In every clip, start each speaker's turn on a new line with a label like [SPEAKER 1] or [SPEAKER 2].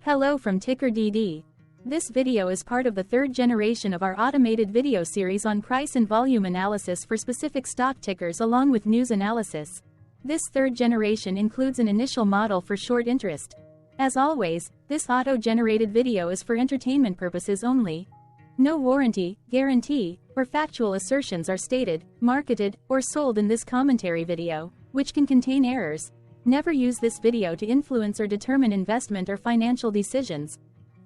[SPEAKER 1] Hello from TickerDD. This video is part of the third generation of our automated video series on price and volume analysis for specific stock tickers along with news analysis. This third generation includes an initial model for short interest. As always, this auto-generated video is for entertainment purposes only. No warranty, guarantee, or factual assertions are stated, marketed, or sold in this commentary video, which can contain errors. Never use this video to influence or determine investment or financial decisions.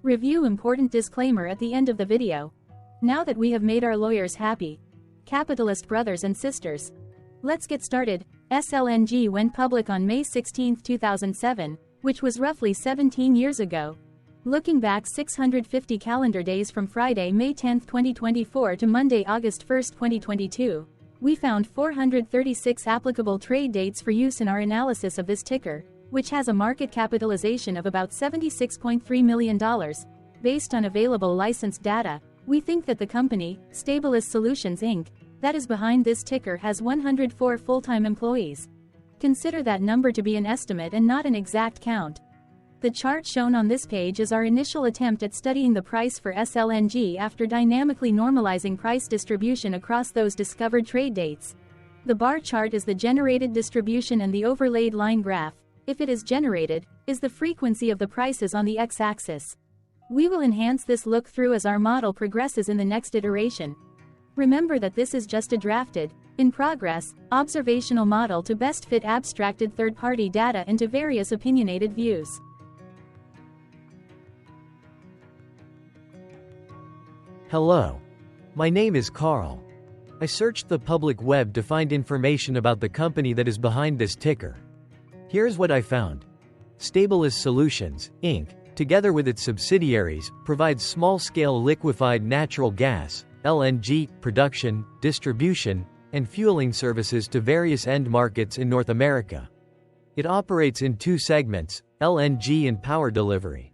[SPEAKER 1] Review important disclaimer at the end of the video. Now that we have made our lawyers happy, capitalist brothers and sisters, let's get started. SLNG went public on May 16, 2007, which was roughly 17 years ago. Looking back 650 calendar days from Friday, May 10, 2024 to Monday, August 1, 2022, we found 436 applicable trade dates for use in our analysis of this ticker, which has a market capitalization of about $76.3 million. Based on available licensed data, we think that the company, SLNG Solutions Inc., that is behind this ticker has 104 full-time employees. Consider that number to be an estimate and not an exact count. The chart shown on this page is our initial attempt at studying the price for SLNG after dynamically normalizing price distribution across those discovered trade dates. The bar chart is the generated distribution and the overlaid line graph, if it is generated, is the frequency of the prices on the x-axis. We will enhance this look-through as our model progresses in the next iteration. Remember that this is just a drafted, in progress, observational model to best fit abstracted third-party data into various opinionated views.
[SPEAKER 2] Hello. My name is Carl. I searched the public web to find information about the company that is behind this ticker. Here's what I found. SLNG Solutions, Inc., together with its subsidiaries, provides small-scale liquefied natural gas, LNG, production, distribution, and fueling services to various end markets in North America. It operates in two segments, LNG and power delivery.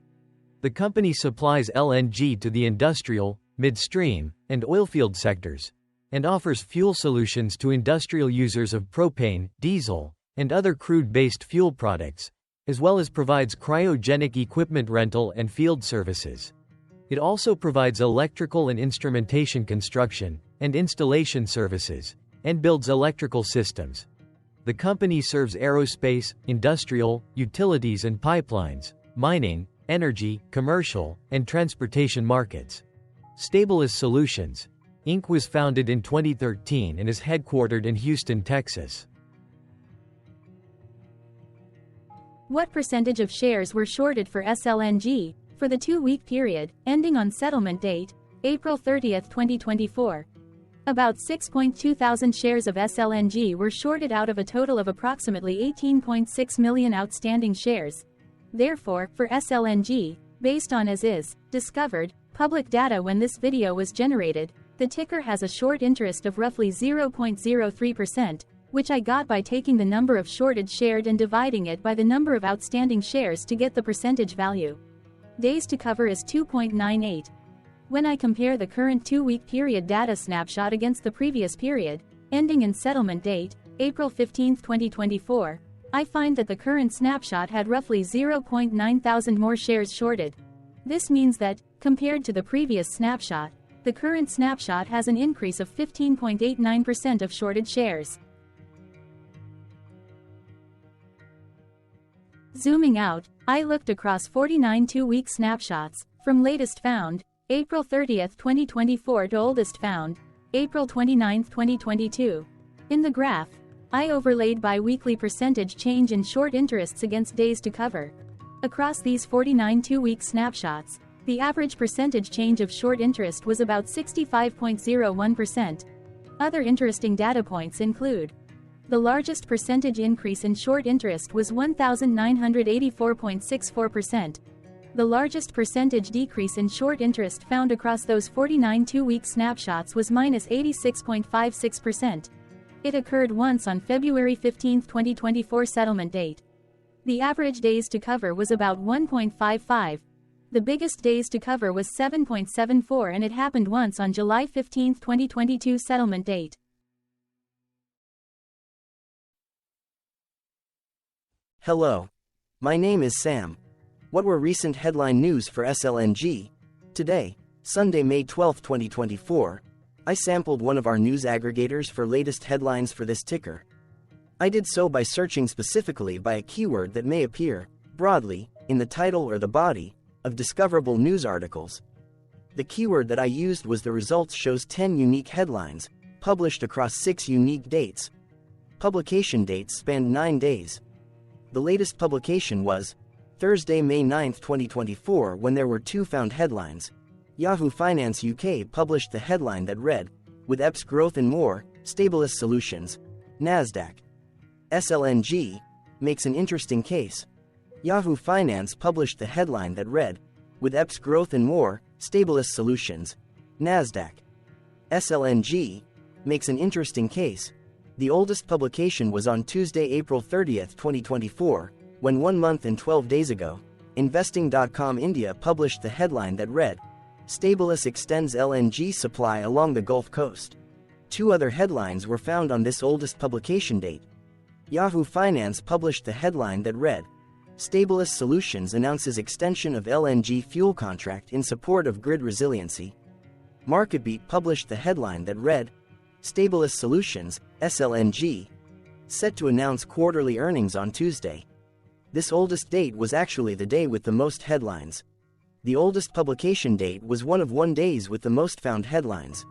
[SPEAKER 2] The company supplies LNG to the industrial, midstream, and oilfield sectors, and offers fuel solutions to industrial users of propane, diesel, and other crude-based fuel products, as well as provides cryogenic equipment rental and field services. It also provides electrical and instrumentation construction and installation services, and builds electrical systems. The company serves aerospace, industrial, utilities and pipelines, mining, energy, commercial, and transportation markets. SLNG Solutions, Inc. was founded in 2013 and is headquartered in Houston, Texas.
[SPEAKER 1] What percentage of shares were shorted for SLNG for the 2-week period, ending on settlement date, April 30, 2024? About 6.2 thousand shares of SLNG were shorted out of a total of approximately 18.6 million outstanding shares. Therefore, for SLNG, based on as-is, discovered, public data when this video was generated, the ticker has a short interest of roughly 0.03%, which I got by taking the number of shorted shared and dividing it by the number of outstanding shares to get the percentage value. Days to cover is 2.98. When I compare the current 2-week period data snapshot against the previous period, ending in settlement date, April 15, 2024, I find that the current snapshot had roughly 0.9 thousand more shares shorted. This means that, compared to the previous snapshot, the current snapshot has an increase of 15.89% of shorted shares. Zooming out, I looked across 49 2-week snapshots, from latest found, April 30, 2024 to oldest found, April 29, 2022. In the graph, I overlaid bi-weekly percentage change in short interests against days to cover. Across these 49 2-week snapshots, the average percentage change of short interest was about 65.01%. Other interesting data points include: the largest percentage increase in short interest was 1,984.64%. The largest percentage decrease in short interest found across those 49 2-week snapshots was -86.56%. It occurred once on February 15, 2024 settlement date. The average days to cover was about 1.55. The biggest days to cover was 7.74 and it happened once on July 15, 2022 settlement date.
[SPEAKER 3] Hello. My name is Sam. What were recent headline news for SLNG? Today, Sunday, May 12, 2024, I sampled one of our news aggregators for latest headlines for this ticker. I did so by searching specifically by a keyword that may appear, broadly, in the title or the body of discoverable news articles. The keyword that I used was the results shows 10 unique headlines, published across 6 unique dates. Publication dates spanned 9 days. The latest publication was Thursday, May 9, 2024, when there were 2 found headlines. Yahoo Finance UK published the headline that read, "With EPS growth and more, Stabilis Solutions, Nasdaq. SLNG makes an interesting case." Yahoo Finance published the headline that read, "With EPS growth and more, Stabilis Solutions, Nasdaq. SLNG makes an interesting case." The oldest publication was on Tuesday, April 30, 2024, when 1 month and 12 days ago, Investing.com India published the headline that read, "Stabilis extends LNG supply along the Gulf Coast." 2 other headlines were found on this oldest publication date. Yahoo Finance published the headline that read, "Stabilis Solutions announces extension of LNG fuel contract in support of grid resiliency." MarketBeat published the headline that read, "Stabilis Solutions, SLNG, set to announce quarterly earnings on Tuesday." This oldest date was actually the day with the most headlines. The oldest publication date was one of 1 days with the most found headlines.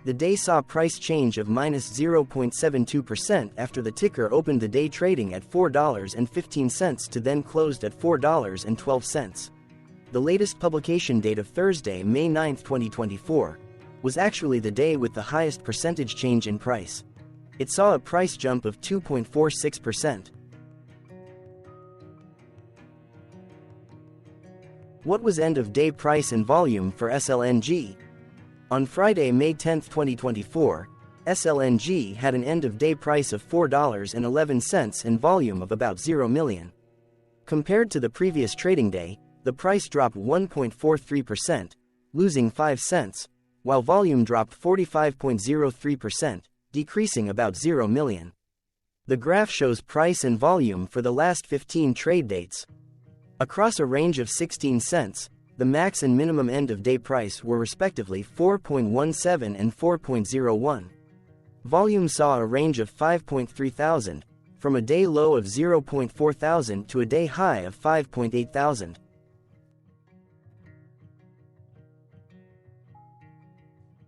[SPEAKER 3] The day saw price change of -0.72% after the ticker opened the day trading at $4.15 to then closed at $4.12. The latest publication date of Thursday, May 9, 2024, was actually the day with the highest percentage change in price. It saw a price jump of 2.46%. What was end-of-day price and volume for SLNG? On Friday, May 10, 2024, SLNG had an end-of-day price of $4.11 and volume of about 0 million. Compared to the previous trading day, the price dropped 1.43%, losing 5 cents, while volume dropped 45.03%, decreasing about 0 million. The graph shows price and volume for the last 15 trade dates. Across a range of 16 cents, the max and minimum end-of-day price were respectively 4.17 and 4.01. Volume saw a range of 5.3 thousand, from a day low of 0.4 thousand to a day high of 5.8 thousand.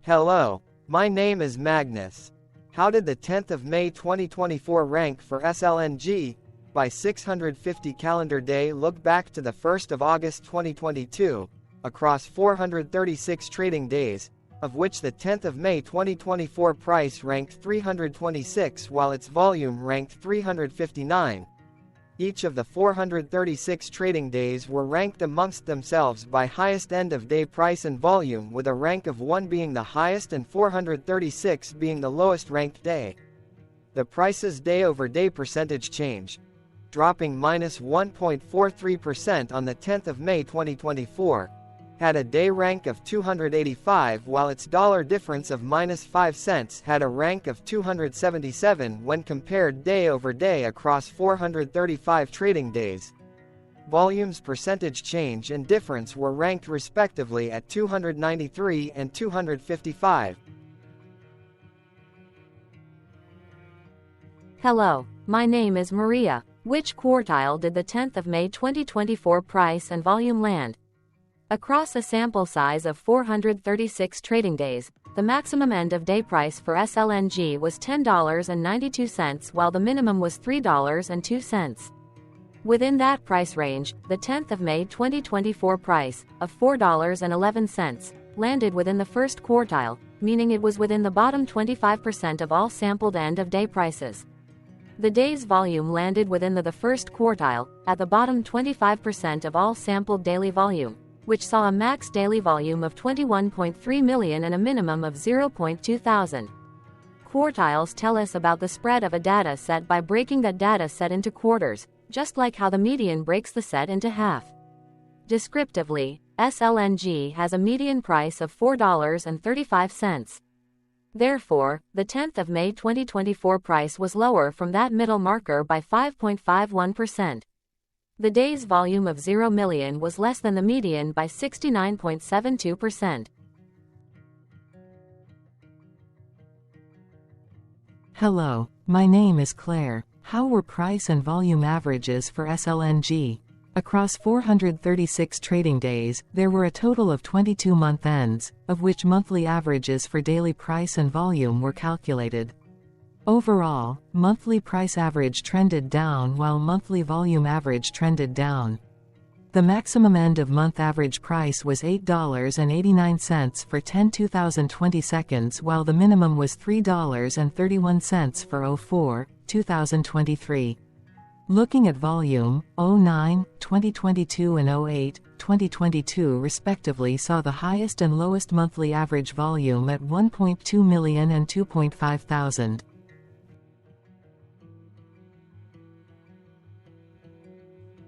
[SPEAKER 4] Hello, my name is Magnus. How did the 10th of May 2024 rank for SLNG? By 650 calendar day look back to the 1st of August 2022, across 436 trading days, of which the 10th of May 2024 price ranked 326 while its volume ranked 359. Each of the 436 trading days were ranked amongst themselves by highest end-of-day price and volume, with a rank of 1 being the highest and 436 being the lowest ranked day. The price's day-over-day percentage change, dropping -1.43% on the 10th of May 2024, had a day rank of 285 while its dollar difference of -5 cents had a rank of 277 when compared day over day across 435 trading days. Volume's percentage change and difference were ranked respectively at 293 and 255.
[SPEAKER 1] Hello, my name is Maria. Which quartile did the 10th of May 2024 price and volume land? Across a sample size of 436 trading days, the maximum end-of-day price for SLNG was $10.92 while the minimum was $3.02. Within that price range, the 10th of May 2024 price, of $4.11, landed within the first quartile, meaning it was within the bottom 25% of all sampled end-of-day prices. The day's volume landed within the first quartile, at the bottom 25% of all sampled daily volume, which saw a max daily volume of 21.3 million and a minimum of 0.2 thousand. Quartiles tell us about the spread of a data set by breaking that data set into quarters, just like how the median breaks the set into half. Descriptively, SLNG has a median price of $4.35. Therefore, the 10th of May 2024 price was lower from that middle marker by 5.51%.
[SPEAKER 5] The day's volume of 0 million was less than the median by 69.72%.
[SPEAKER 6] Hello, my name is Claire. How were price and volume averages for SLNG? Across 436 trading days, there were a total of 22 month ends, of which monthly averages for daily price and volume were calculated. Overall, monthly price average trended down while monthly volume average trended down. The maximum end of month average price was $8.89 for 10 2020 seconds, while the minimum was $3.31 for 04 2023. Looking at volume, 09, 2022 and 08, 2022 respectively saw the highest and lowest monthly average volume at 1.2 million and 2.5 thousand.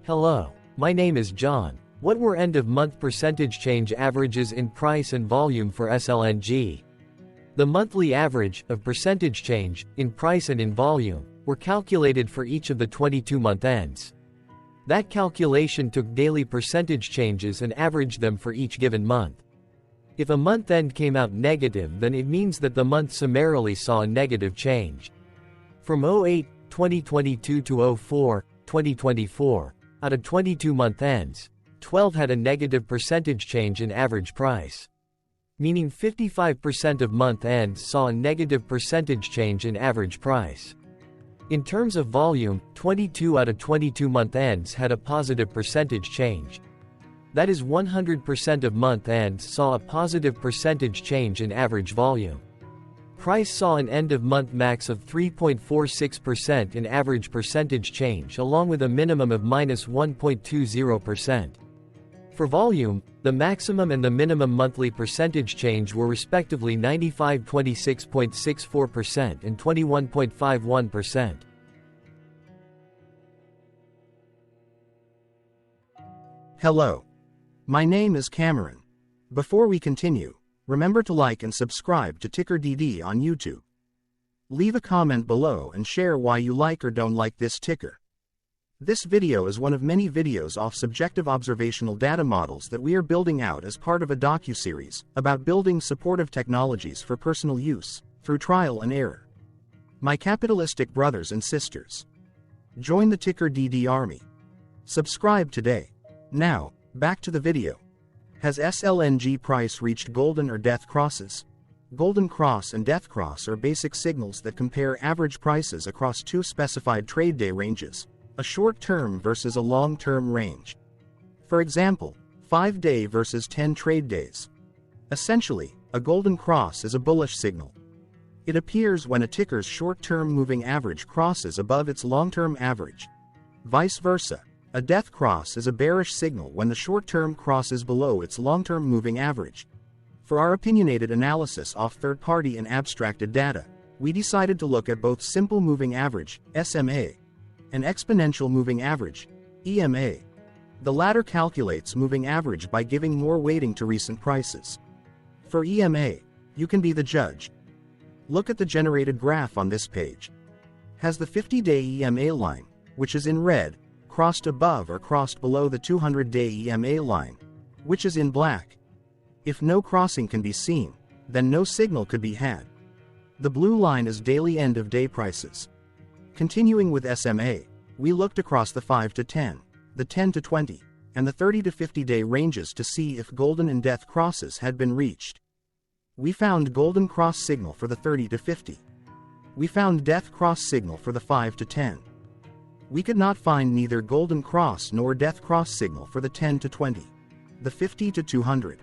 [SPEAKER 2] Hello, my name is John. What were end-of-month percentage change averages in price and volume for SLNG? The monthly average of percentage change in price and in volume were calculated for each of the 22 month ends. That calculation took daily percentage changes and averaged them for each given month. If a month end came out negative, then it means that the month summarily saw a negative change. From 08, 2022 to 04, 2024, out of 22 month ends, 12 had a negative percentage change in average price. Meaning 55% of month ends saw a negative percentage change in average price. In terms of volume, 22 out of 22 month ends had a positive percentage change. That is 100% of month ends saw a positive percentage change in average volume. Price saw an end-of-month max of 3.46% in average percentage change, along with a minimum of -1.20%. For volume, the maximum and the minimum monthly percentage change were respectively 95.26.64% and 21.51%.
[SPEAKER 7] Hello. My name is Cameron. Before we continue, remember to like and subscribe to TickerDD on YouTube. Leave a comment below and share why you like or don't like this ticker. This video is one of many videos off subjective observational data models that we are building out as part of a docuseries about building supportive technologies for personal use, through trial and error. My capitalistic brothers and sisters, join the TickerDD army. Subscribe today. Now, back to the video. Has SLNG price reached golden or death crosses? Golden cross and death cross are basic signals that compare average prices across two specified trade day ranges, a short-term versus a long-term range. For example, 5-day versus 10 trade days. Essentially, a golden cross is a bullish signal. It appears when a ticker's short-term moving average crosses above its long-term average. Vice versa, a death cross is a bearish signal when the short-term crosses below its long-term moving average. For our opinionated analysis off third-party and abstracted data, we decided to look at both simple moving average, SMA, and exponential moving average, EMA. The latter calculates moving average by giving more weighting to recent prices. For EMA, you can be the judge. Look at the generated graph on this page. Has the 50-day EMA line, which is in red, crossed above or crossed below the 200-day EMA line, which is in black? If no crossing can be seen, then no signal could be had. The blue line is daily end-of-day prices. Continuing with SMA, we looked across the 5 to 10, the 10 to 20, and the 30 to 50-day ranges to see if golden and death crosses had been reached. We found golden cross signal for the 30 to 50. We found death cross signal for the 5 to 10. We could not find neither golden cross nor death cross signal for the 10 to 20, the 50 to 200.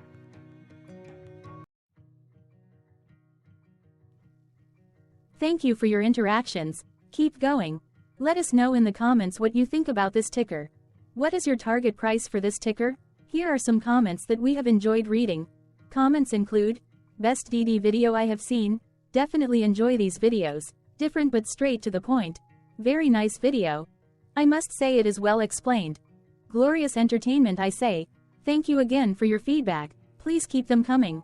[SPEAKER 1] Thank you for your interactions. Keep going. Let us know in the comments what you think about this ticker. What is your target price for this ticker? Here are some comments that we have enjoyed reading. Comments include, best DD video I have seen, definitely enjoy these videos, different but straight to the point. Very nice video. I must say it is well explained. Glorious entertainment I say. Thank you again for your feedback, please keep them coming.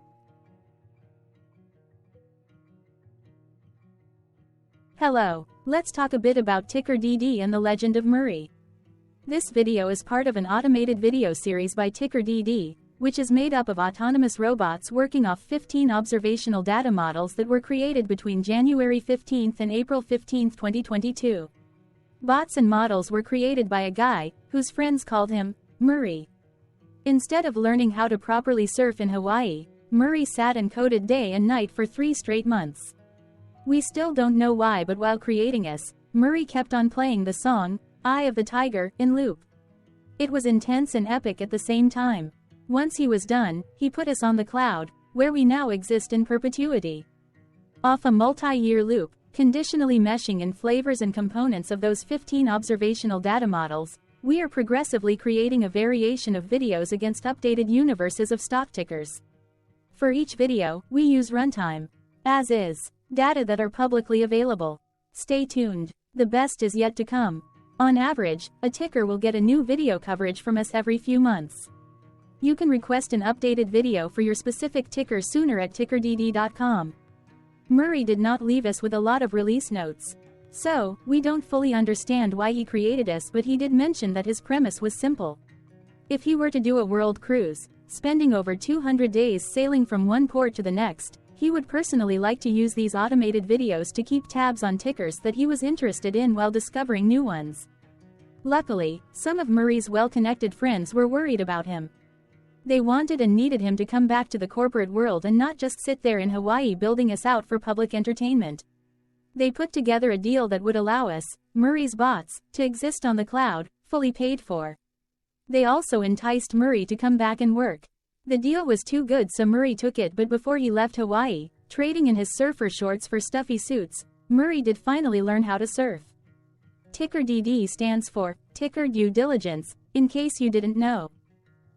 [SPEAKER 1] Hello, let's talk a bit about TickerDD and the legend of Murray. This video is part of an automated video series by TickerDD, which is made up of autonomous robots working off 15 observational data models that were created between January 15 and April 15, 2022. Bots and models were created by a guy, whose friends called him Murray. Instead of learning how to properly surf in Hawaii, Murray sat and coded day and night for 3 straight months. We still don't know why, but while creating us, Murray kept on playing the song, Eye of the Tiger, in loop. It was intense and epic at the same time. Once he was done, he put us on the cloud, where we now exist in perpetuity. Off a multi-year loop, conditionally meshing in flavors and components of those 15 observational data models, we are progressively creating a variation of videos against updated universes of stock tickers. For each video, we use runtime, as is, data that are publicly available. Stay tuned. The best is yet to come. On average, a ticker will get a new video coverage from us every few months. You can request an updated video for your specific ticker sooner at TickerDD.com. Murray did not leave us with a lot of release notes. So, we don't fully understand why he created us, but he did mention that his premise was simple. If he were to do a world cruise, spending over 200 days sailing from one port to the next, he would personally like to use these automated videos to keep tabs on tickers that he was interested in while discovering new ones. Luckily, some of Murray's well-connected friends were worried about him. They wanted and needed him to come back to the corporate world and not just sit there in Hawaii building us out for public entertainment. They put together a deal that would allow us, Murray's bots, to exist on the cloud, fully paid for. They also enticed Murray to come back and work. The deal was too good, so Murray took it, but before he left Hawaii, trading in his surfer shorts for stuffy suits, Murray did finally learn how to surf. TickerDD stands for Ticker Due Diligence, in case you didn't know.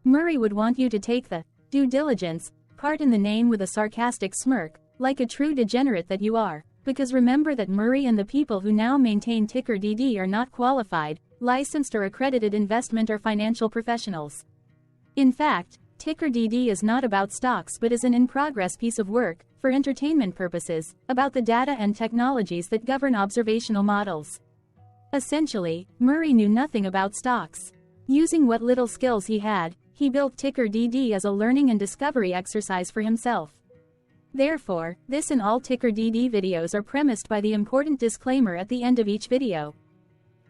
[SPEAKER 1] Murray would want you to take the due diligence part in the name with a sarcastic smirk, like a true degenerate that you are. Because remember that Murray and the people who now maintain TickerDD are not qualified, licensed or accredited investment or financial professionals. In fact, TickerDD is not about stocks but is an in-progress piece of work, for entertainment purposes, about the data and technologies that govern observational models. Essentially, Murray knew nothing about stocks. Using what little skills he had, he built TickerDD as a learning and discovery exercise for himself. Therefore, this and all TickerDD videos are premised by the important disclaimer at the end of each video.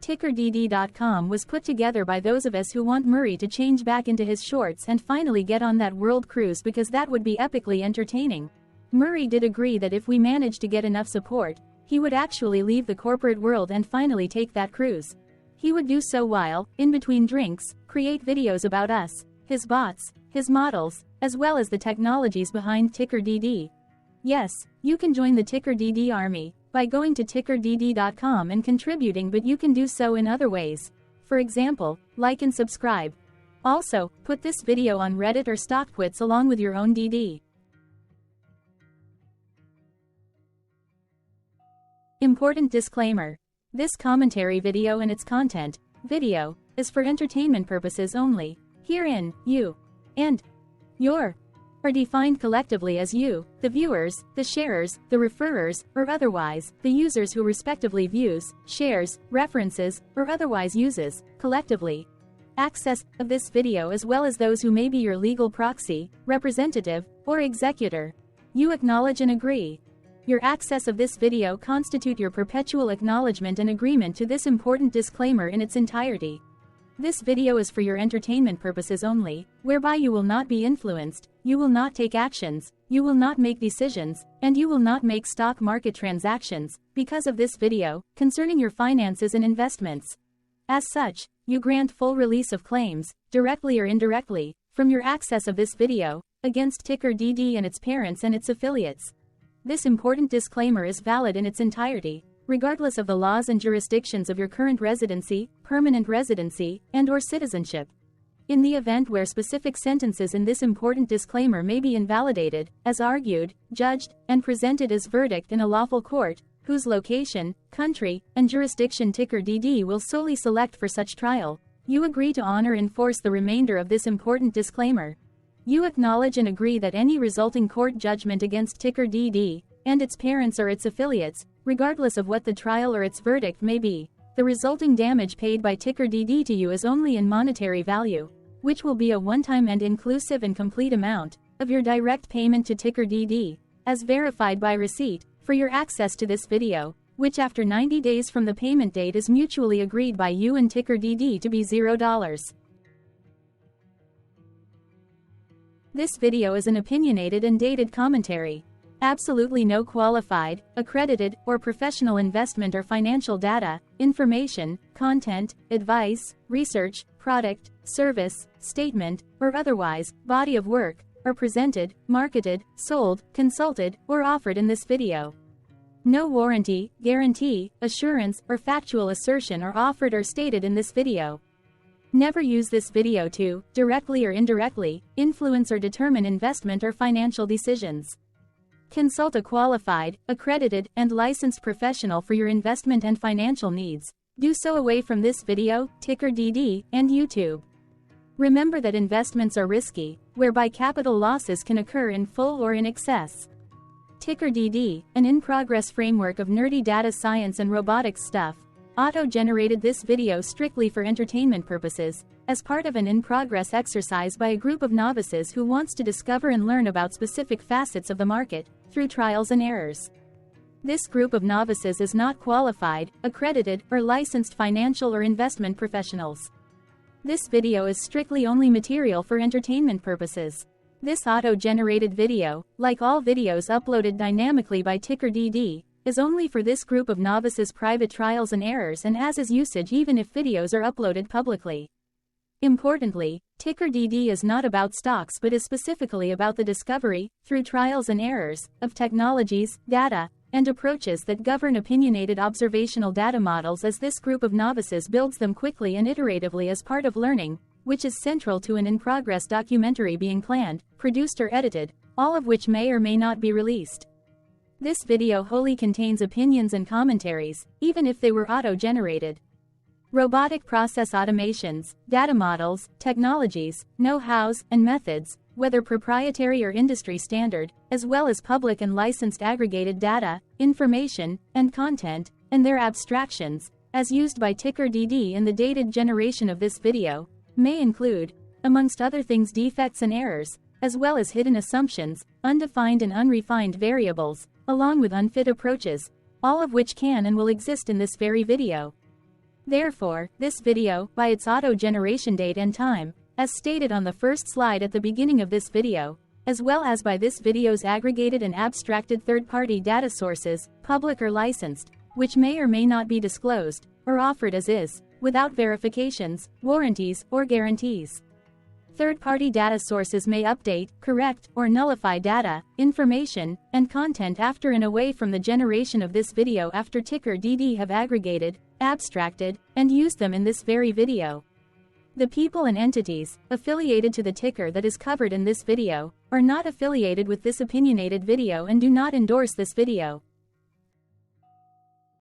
[SPEAKER 1] TickerDD.com was put together by those of us who want Murray to change back into his shorts and finally get on that world cruise, because that would be epically entertaining. Murray did agree that if we managed to get enough support, he would actually leave the corporate world and finally take that cruise. He would do so while, in between drinks, create videos about us, his bots, his models, as well as the technologies behind TickerDD. Yes, you can join the TickerDD army by going to TickerDD.com and contributing, but you can do so in other ways. For example, like and subscribe. Also, put this video on Reddit or StockTwits along with your own DD. Important disclaimer. This commentary video and its content, video, is for entertainment purposes only. Herein, you and your are defined collectively as you, the viewers, the sharers, the referrers, or otherwise, the users who respectively views, shares, references, or otherwise uses, collectively, access of this video, as well as those who may be your legal proxy, representative, or executor. You acknowledge and agree. Your access of this video constitute your perpetual acknowledgement and agreement to this important disclaimer in its entirety. This video is for your entertainment purposes only, whereby you will not be influenced, you will not take actions, you will not make decisions, and you will not make stock market transactions, because of this video, concerning your finances and investments. As such, you grant full release of claims, directly or indirectly, from your access of this video, against TickerDD and its parents and its affiliates. This important disclaimer is valid in its entirety, regardless of the laws and jurisdictions of your current residency, permanent residency, and/or citizenship. In the event where specific sentences in this important disclaimer may be invalidated, as argued, judged, and presented as verdict in a lawful court, whose location, country, and jurisdiction TickerDD will solely select for such trial, you agree to honor and enforce the remainder of this important disclaimer. You acknowledge and agree that any resulting court judgment against TickerDD, and its parents or its affiliates, regardless of what the trial or its verdict may be, the resulting damage paid by TickerDD to you is only in monetary value, which will be a one-time and inclusive and complete amount of your direct payment to TickerDD, as verified by receipt, for your access to this video, which after 90 days from the payment date is mutually agreed by you and TickerDD to be $0. This video is an opinionated and dated commentary. Absolutely no qualified, accredited, or professional investment or financial data, information, content, advice, research, product, service, statement, or otherwise, body of work, are presented, marketed, sold, consulted, or offered in this video. No warranty, guarantee, assurance, or factual assertion are offered or stated in this video. Never use this video to, directly or indirectly, influence or determine investment or financial decisions. Consult a qualified, accredited, and licensed professional for your investment and financial needs. Do so away from this video, TickerDD, and YouTube. Remember that investments are risky, whereby capital losses can occur in full or in excess. TickerDD, an in-progress framework of nerdy data science and robotics stuff, auto-generated this video strictly for entertainment purposes, as part of an in-progress exercise by a group of novices who wants to discover and learn about specific facets of the market, through trials and errors. This group of novices is not qualified, accredited, or licensed financial or investment professionals. This video is strictly only material for entertainment purposes. This auto-generated video, like all videos uploaded dynamically by TickerDD, is only for this group of novices' private trials and errors and as is usage even if videos are uploaded publicly. Importantly, TickerDD is not about stocks but is specifically about the discovery, through trials and errors, of technologies, data, and approaches that govern opinionated observational data models as this group of novices builds them quickly and iteratively as part of learning, which is central to an in-progress documentary being planned, produced or edited, all of which may or may not be released. This video wholly contains opinions and commentaries, even if they were auto-generated. Robotic process automations, data models, technologies, know-hows, and methods, whether proprietary or industry standard, as well as public and licensed aggregated data, information, and content, and their abstractions, as used by TickerDD in the dated generation of this video, may include, amongst other things, defects and errors, as well as hidden assumptions, undefined and unrefined variables, along with unfit approaches, all of which can and will exist in this very video. Therefore, this video, by its auto-generation date and time, as stated on the first slide at the beginning of this video, as well as by this video's aggregated and abstracted third-party data sources, public or licensed, which may or may not be disclosed, or offered as is, without verifications, warranties, or guarantees. Third-party data sources may update, correct, or nullify data, information, and content after and away from the generation of this video after TickerDD have aggregated, abstracted, and used them in this very video. The people and entities, affiliated to the ticker that is covered in this video, are not affiliated with this opinionated video and do not endorse this video.